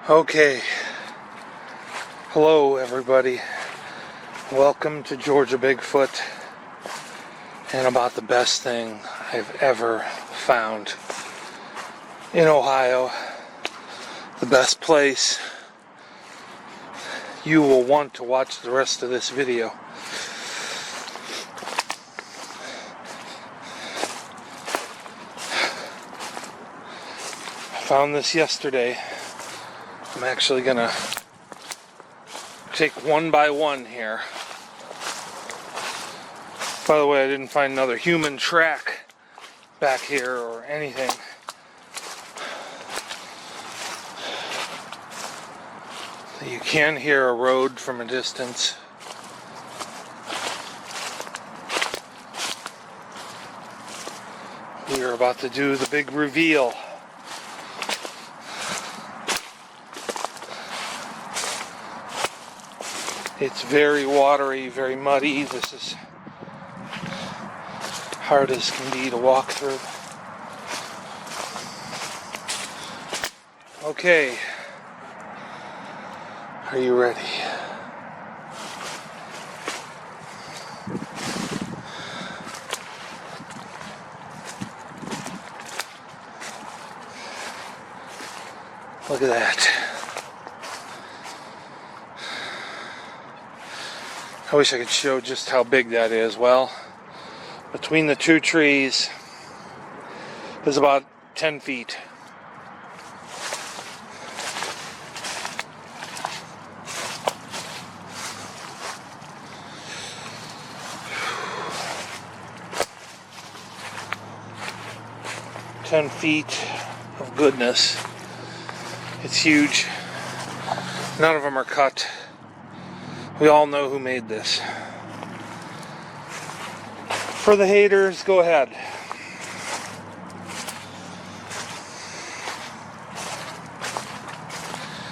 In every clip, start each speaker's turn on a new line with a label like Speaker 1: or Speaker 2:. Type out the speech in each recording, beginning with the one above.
Speaker 1: Okay, hello everybody. Welcome to Georgia Bigfoot and about the best thing I've ever found in Ohio. The best place. You will want to watch the rest of this video. I found this yesterday. I'm actually gonna take one by one here. By the way, I didn't find another human track back here or anything. You can hear a road from a distance. We are about to do the big reveal. It's very watery, very muddy. This is hard as can be to walk through. Okay, are you ready? Look at that. I wish I could show just how big that is. Well, between the two trees is about 10 feet. Of goodness. It's huge. None of them are cut. We all know who made this. For the haters, go ahead.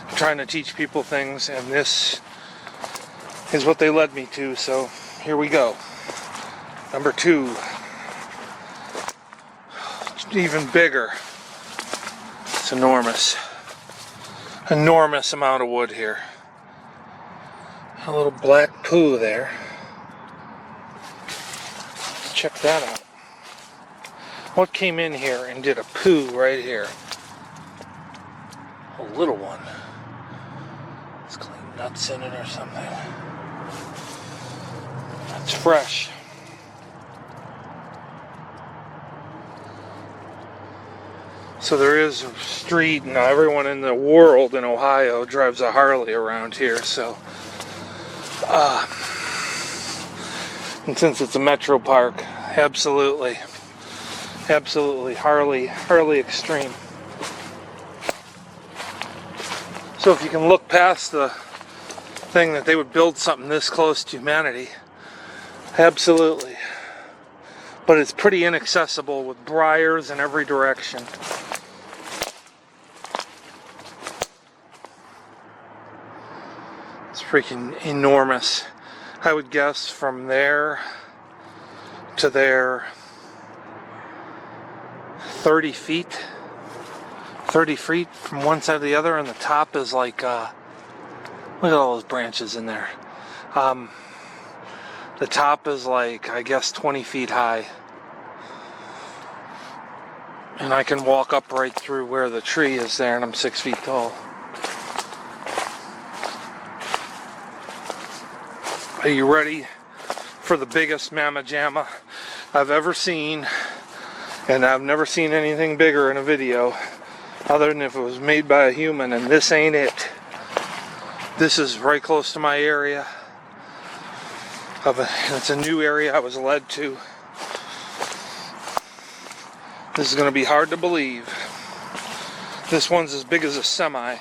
Speaker 1: I'm trying to teach people things, and this is what they led me to, so here we go. Number 2. It's even bigger. It's enormous. Enormous amount of wood here. A little black poo there. Check that out. What came in here and did a poo right here? A little one. Let's clean nuts in it or something. It's fresh. So there is a street, now everyone in the world in Ohio drives a Harley around here, so and since it's a metro park, absolutely Harley extreme. So if you can look past the thing that they would build something this close to humanity, absolutely. But it's pretty inaccessible with briars in every direction. It's freaking enormous. I would guess from there to there 30 feet. 30 feet from one side to the other, and the top is like, look at all those branches in there. The top is like, I guess 20 feet high. And I can walk up right through where the tree is there, and I'm 6 feet tall. Are you ready for the biggest mamma jamma I've ever seen? And I've never seen anything bigger in a video other than if it was made by a human, and this ain't it. This is right close to my area. It's a new area I was led to. This is going to be hard to believe. This one's as big as a semi.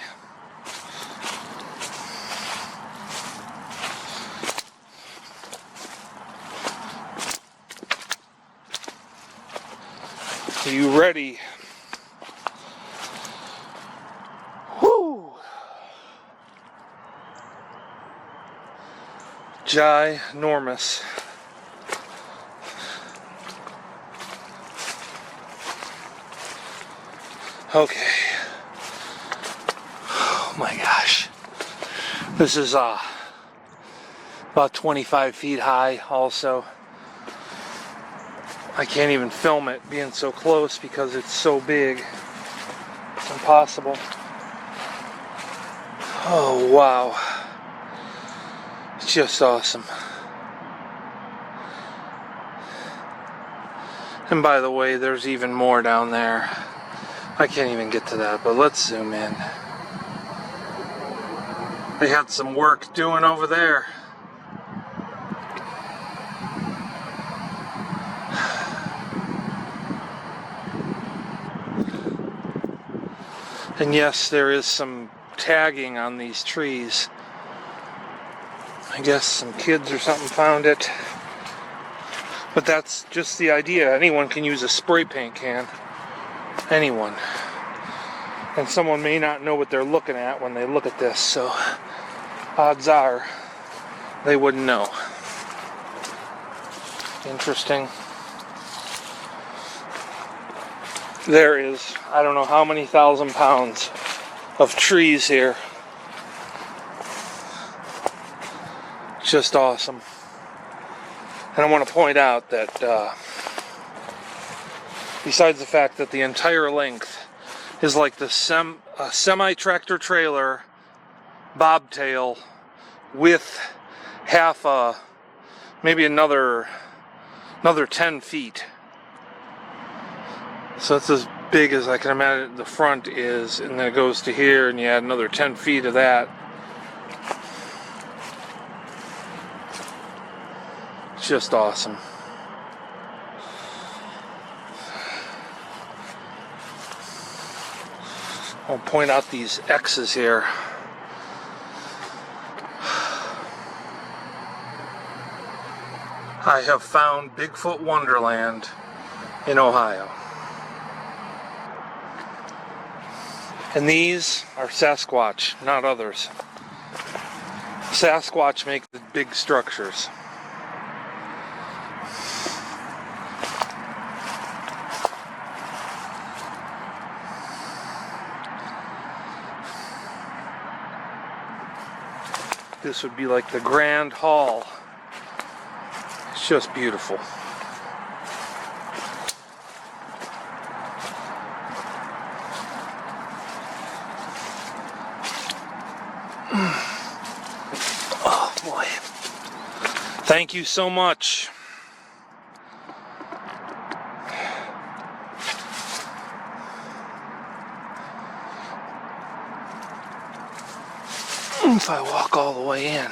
Speaker 1: Are you ready? Woo! Ginormous. Okay. Oh my This is about 25 feet high also. I can't even film it being so close because it's so big. It's impossible. Oh, wow. It's just awesome. And by the way, there's even more down there. I can't even get to that, but let's zoom in. They had some work doing over there. And yes, there is some tagging on these trees. I guess some kids or something found it. But that's just the idea. Anyone can use a spray paint can. Anyone. And someone may not know what they're looking at when they look at this, so odds are they wouldn't know. Interesting. There is, I don't know how many thousand pounds of trees here. Just awesome. And I want to point out that besides the fact that the entire length is like the semi-tractor trailer bobtail with half maybe another 10 feet. So it's as big as I can imagine the front is, and then it goes to here, and you add another 10 feet of that. It's just awesome. I'll point out these X's here. I have found Bigfoot Wonderland in Ohio. And these are Sasquatch, not others. Sasquatch make the big structures. This would be like the Grand Hall. It's just beautiful. Oh boy. Thank you so much. If I walk all the way in.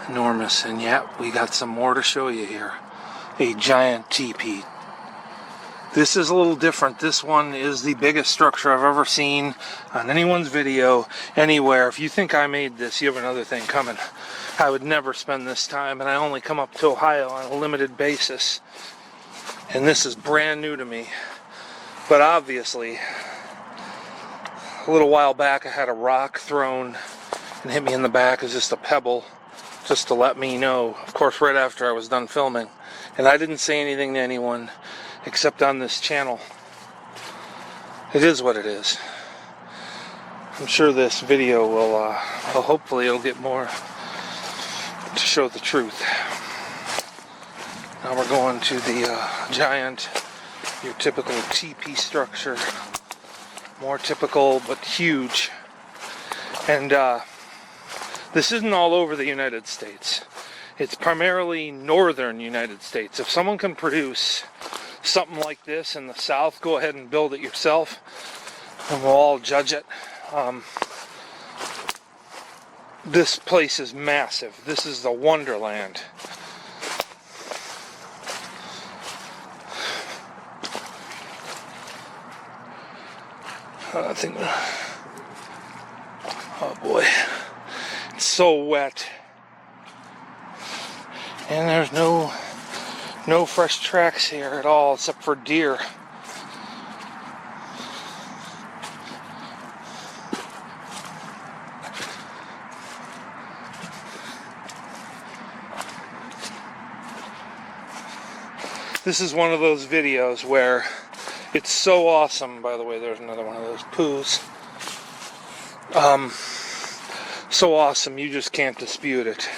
Speaker 1: Enormous, and yet we got some more to show you here. A giant teepee. This is a little different. This one is the biggest structure I've ever seen on anyone's video anywhere. If you think I made this, you have another thing coming. I would never spend this time, and I only come up to Ohio on a limited basis. And this is brand new to me. But obviously, a little while back I had a rock thrown and hit me in the back as just a pebble, just to let me know, of course right after I was done filming. And I didn't say anything to anyone except on this channel. It is what it is. I'm sure this video will, hopefully it'll get more to show the truth. Now we're going to the giant, your typical teepee structure. More typical, but huge. And this isn't all over the United States. It's primarily northern United States. If someone can produce something like this in the South, go ahead and build it yourself, and we'll all judge it. This place is massive. This is the Wonderland. I think, oh boy, it's so wet, and there's no fresh tracks here at all except for deer. This is one of those videos where it's so awesome. By the way, there's another one of those poos. So awesome, you just can't dispute it.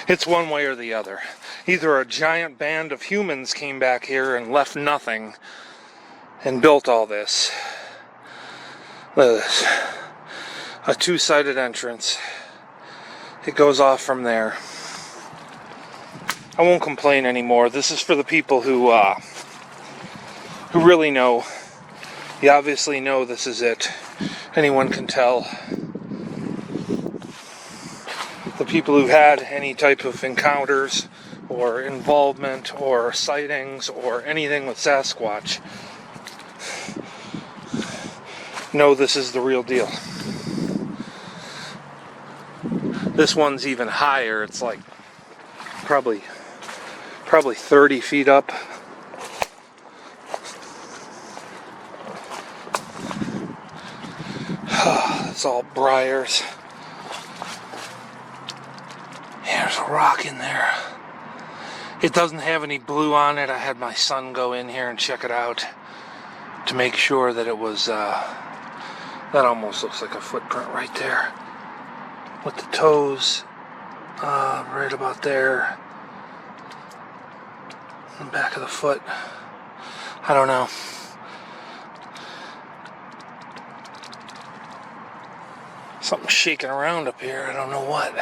Speaker 1: It's one way or the other. Either a giant band of humans came back here and left nothing and built all this. Look at this. A two-sided entrance. It goes off from there. I won't complain anymore. This is for the people who really know. You obviously know this is it. Anyone can tell. The people who've had any type of encounters or involvement or sightings or anything with Sasquatch know this is the real deal. This one's even higher. It's like probably 30 feet up. It's all briars. There's a rock in there. It doesn't have any blue on it. I had my son go in here and check it out to make sure that it was, that almost looks like a footprint right there. With the toes right about there. The back of the foot. I don't know. Something's shaking around up here. I don't know what.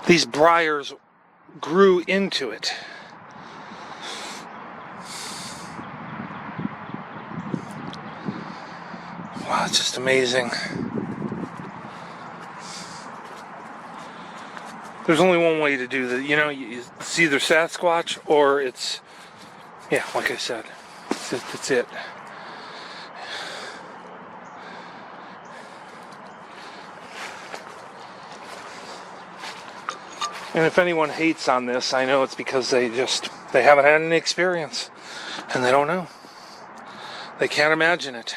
Speaker 1: These briars grew into it. Wow, it's just amazing. There's only one way to do that. You know, it's either Sasquatch or it's, yeah, like I said, it's it. And if anyone hates on this, I know it's because they haven't had any experience. And they don't know. They can't imagine it.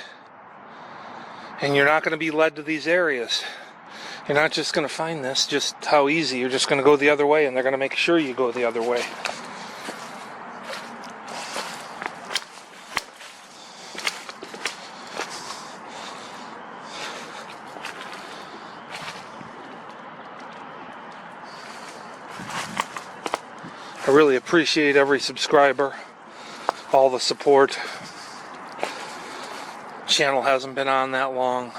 Speaker 1: And you're not going to be led to these areas. You're not just going to find this just how easy. You're just going to go the other way, and they're going to make sure you go the other way. I really appreciate every subscriber, all the support. Channel hasn't been on that long.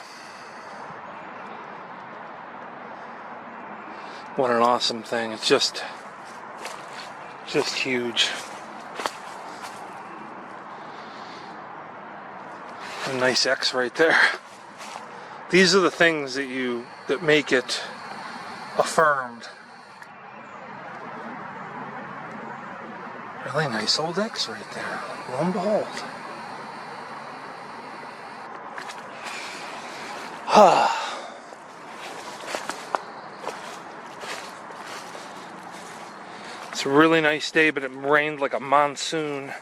Speaker 1: What an awesome thing. It's just huge. A nice X right there. These are the things that make it affirmed. Really nice old X right there. Lo and behold. It's a really nice day, but it rained like a monsoon.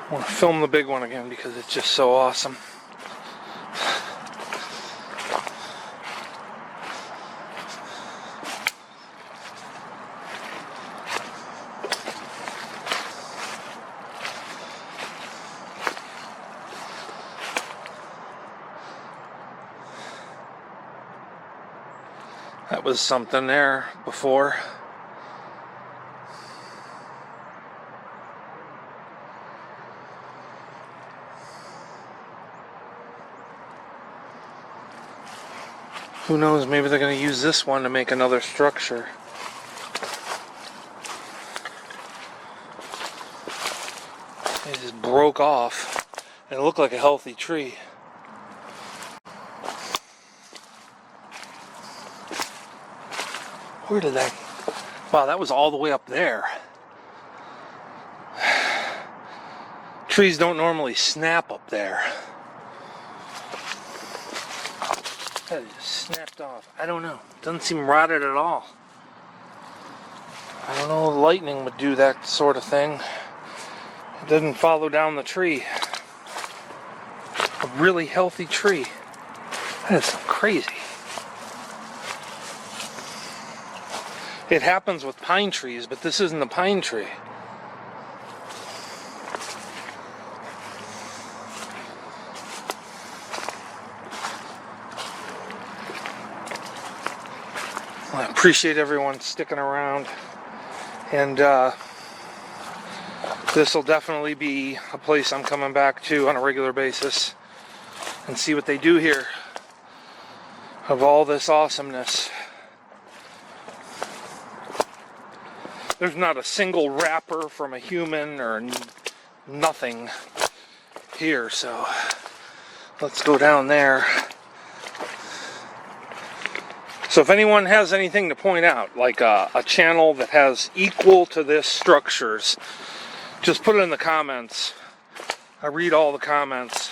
Speaker 1: I want to film the big one again because it's just so awesome. That was something there before. Who knows, maybe they're going to use this one to make another structure. It just broke off, and it looked like a healthy tree. Where did that... Wow, that was all the way up there. Trees don't normally snap up there. That just snapped off. I don't know. Doesn't seem rotted at all. I don't know, lightning would do that sort of thing. It didn't follow down the tree. A really healthy tree. That is crazy. It happens with pine trees, but this isn't a pine tree. I appreciate everyone sticking around, and this will definitely be a place I'm coming back to on a regular basis and see what they do here of all this awesomeness. There's not a single wrapper from a human or nothing here, so let's go down there. So if anyone has anything to point out, like a channel that has equal to this structures, just put it in the comments. I read all the comments.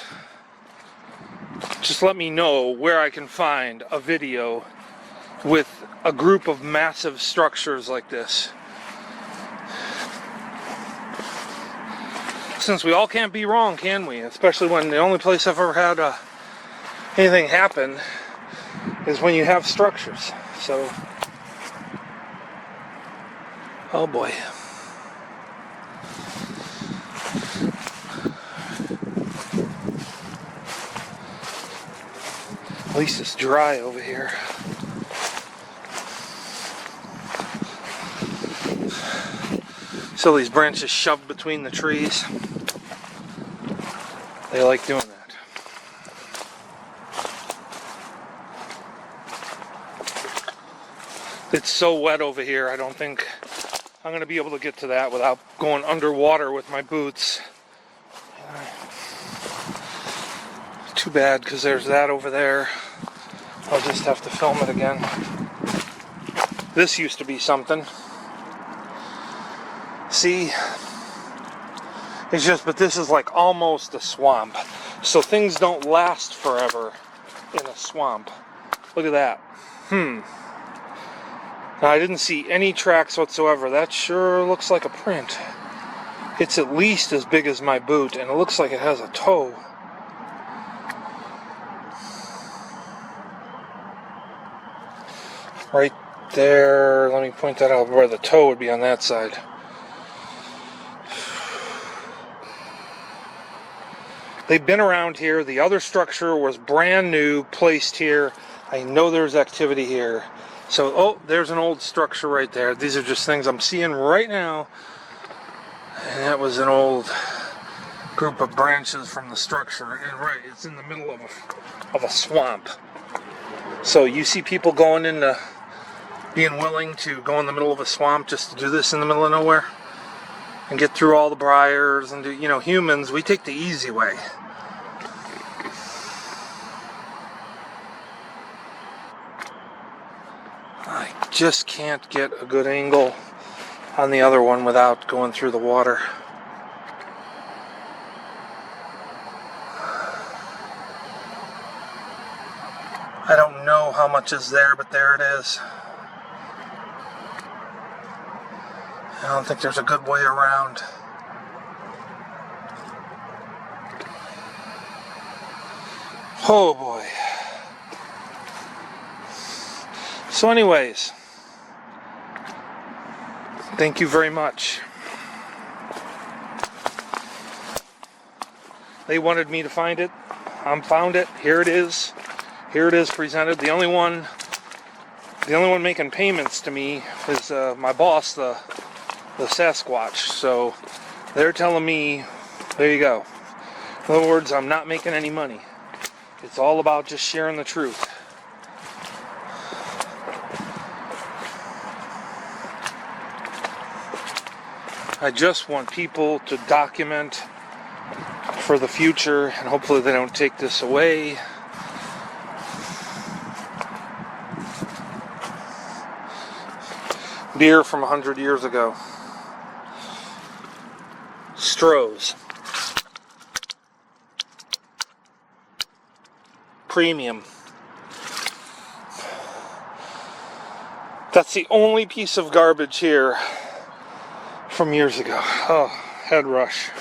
Speaker 1: Just let me know where I can find a video with a group of massive structures like this. Since we all can't be wrong, can we? Especially when the only place I've ever had anything happen is when you have structures. So, oh boy. At least it's dry over here. So these branches shoved between the trees. They like doing that. It's so wet over here, I don't think I'm going to be able to get to that without going underwater with my boots. Too bad, because there's that over there. I'll just have to film it again. This used to be something. See? It's just, but this is like almost a swamp. So things don't last forever in a swamp. Look at that. Now, I didn't see any tracks whatsoever. That sure looks like a print. It's at least as big as my boot, and it looks like it has a toe. Right there, let me point that out where the toe would be on that side. They've been around here. The other structure was brand new, placed here. I know there's activity here. So, oh, there's an old structure right there. These are just things I'm seeing right now. And that was an old group of branches from the structure. And right, it's in the middle of a swamp. So you see people going into, being willing to go in the middle of a swamp just to do this in the middle of nowhere? And get through all the briars and do, you know, humans, we take the easy way. I just can't get a good angle on the other one without going through the water. I don't know how much is there, but there it is. I don't think there's a good way around. Oh boy. So anyways, thank you very much. They wanted me to find it. I found it. Here it is. Here it is presented. The only one making payments to me is my boss, the Sasquatch. So they're telling me, there you go. In other words, I'm not making any money. It's all about just sharing the truth. I just want people to document for the future, and hopefully they don't take this away. Beer from 100 years ago. Stroh's. Premium. That's the only piece of garbage here from years ago. Oh, head rush.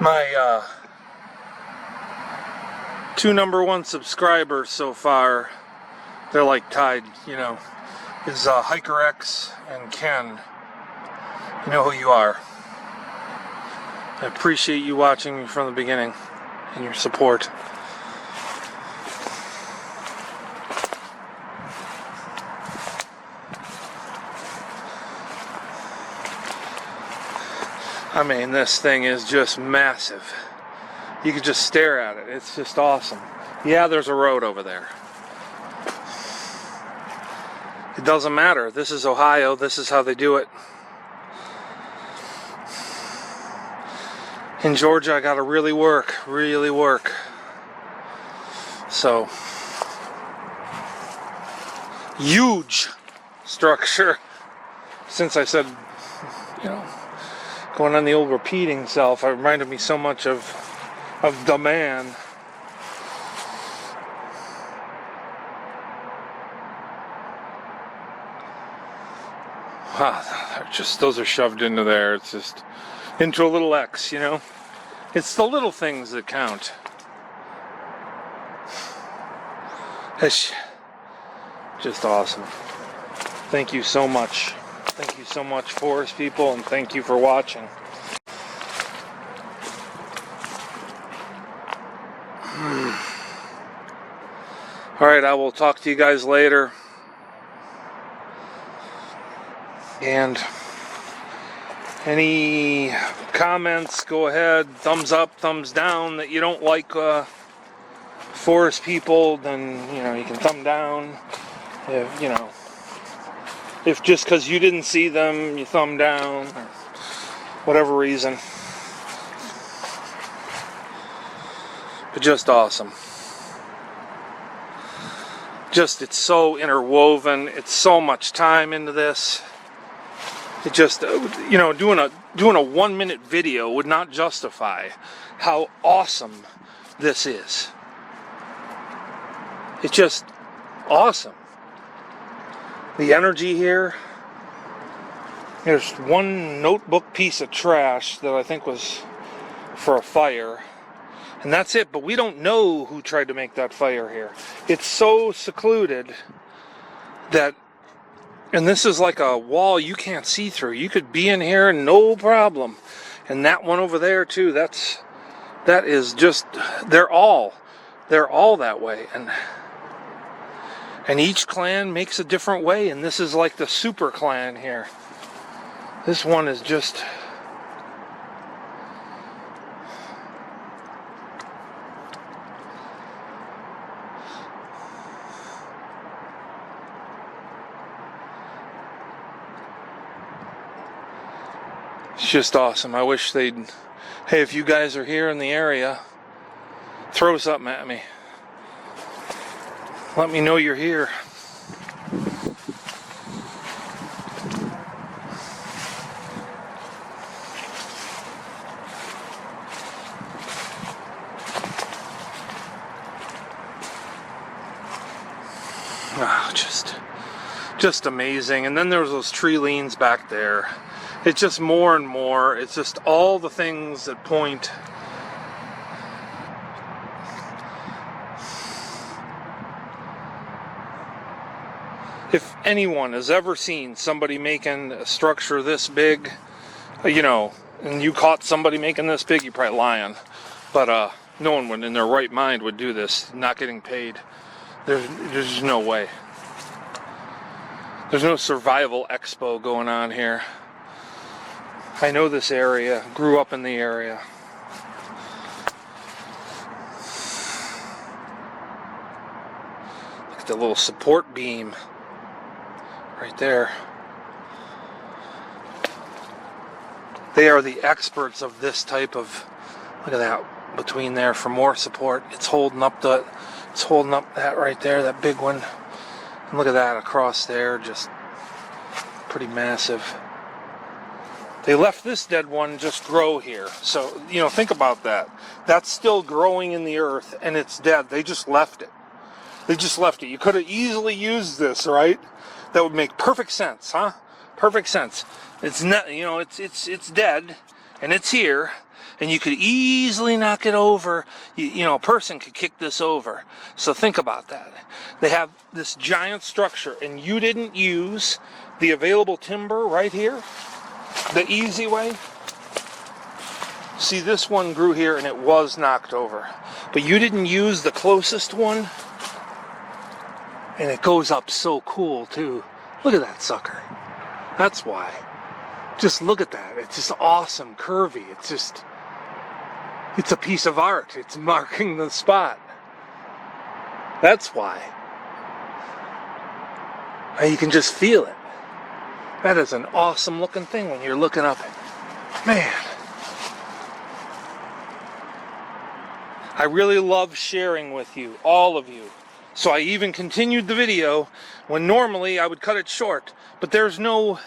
Speaker 1: My 2 #1 subscribers so far, they're like tied, you know, is Hiker X and Ken. You know who you are. I appreciate you watching me from the beginning and your support. I mean, this thing is just massive. You could just stare at it. It's just awesome. Yeah, there's a road over there. It doesn't matter. This is Ohio. This is how they do it. In Georgia, I gotta really work. So, huge structure. Since I said, you know, going on the old repeating self, it reminded me so much of the man. Wow, those are shoved into there. It's just into a little X, you know. It's the little things that count. It's just awesome. Thank you so much. Thank you so much, forest people, and thank you for watching. Alright, I will talk to you guys later. And any comments, go ahead. Thumbs up, thumbs down that you don't like forest people, then, you know, you can thumb down. If, you know, if just because you didn't see them, you thumb down, or whatever reason. But just awesome. Just, it's so interwoven. It's so much time into this. It just, you know, doing a 1-minute video would not justify how awesome this is. It's just awesome. The energy here. There's one notebook piece of trash that I think was for a fire. And that's it, but we don't know who tried to make that fire here. It's so secluded that, and this is like a wall you can't see through. You could be in here no problem. And that one over there too, that is just, they're all that way. And each clan makes a different way, and this is like the super clan here. This one is just, it's just awesome. I wish they'd, hey, if you guys are here in the area, throw something at me. Let me know you're here. Oh, just amazing. And then there's those tree leans back there. It's just more and more. It's just all the things that point. If anyone has ever seen somebody making a structure this big, you know, and you caught somebody making this big, you're probably lying. But no one would in their right mind would do this, not getting paid. There's just no way. There's no survival expo going on here. I know this area, grew up in the area. Look at the little support beam right there. They are the experts of this type of, look at that between there for more support. It's holding up that right there, that big one. And look at that across there, just pretty massive. They left this dead one just grow here. So, you know, think about that. That's still growing in the earth and it's dead. They just left it. They just left it. You could have easily used this, right? That would make perfect sense, huh? Perfect sense. It's not, you know, it's dead and it's here, and you could easily knock it over. You know, a person could kick this over. So think about that. They have this giant structure, and you didn't use the available timber right here, the easy way. See, this one grew here and it was knocked over, but you didn't use the closest one, and it goes up so cool too. Look at that sucker. That's why. Just look at that. It's just awesome, curvy. It's a piece of art. It's marking the spot. That's why. And you can just feel it. That is an awesome looking thing when you're looking up at. Man. I really love sharing with you, all of you. So I even continued the video when normally I would cut it short. But there's no,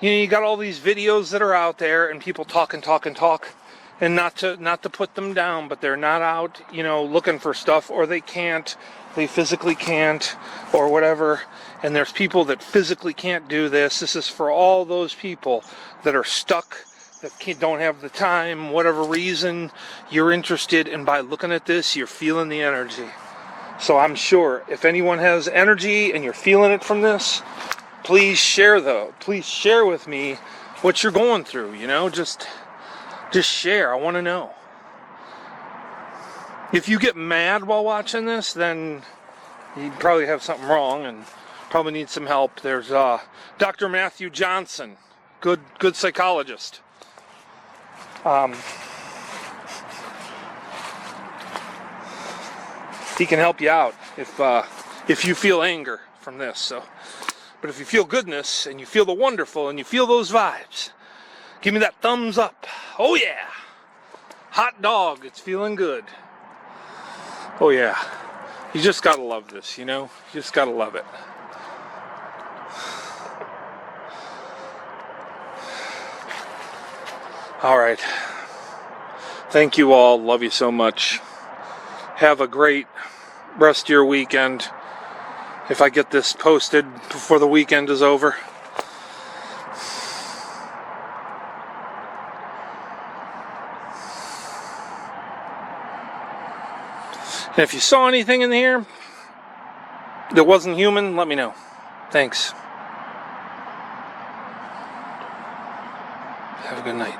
Speaker 1: you know, you got all these videos that are out there and people talk and talk and talk. And not to put them down, but they're not out, you know, looking for stuff, or they physically can't, or whatever. And there's people that physically can't do this. This is for all those people that are stuck, that don't have the time, whatever reason you're interested, and by looking at this, you're feeling the energy. So I'm sure if anyone has energy and you're feeling it from this, please share with me what you're going through, you know, just share. I want to know. If you get mad while watching this, then you probably have something wrong and probably need some help. There's Dr. Matthew Johnson, good psychologist. He can help you out if you feel anger from this. So, but if you feel goodness and you feel the wonderful and you feel those vibes, give me that thumbs up. Oh yeah. Hot dog. It's feeling good. Oh yeah. You just gotta love this, you know? You just gotta love it. Alright. Thank you all. Love you so much. Have a great rest of your weekend. If I get this posted before the weekend is over. And if you saw anything in here that wasn't human, let me know. Thanks. Have a good night.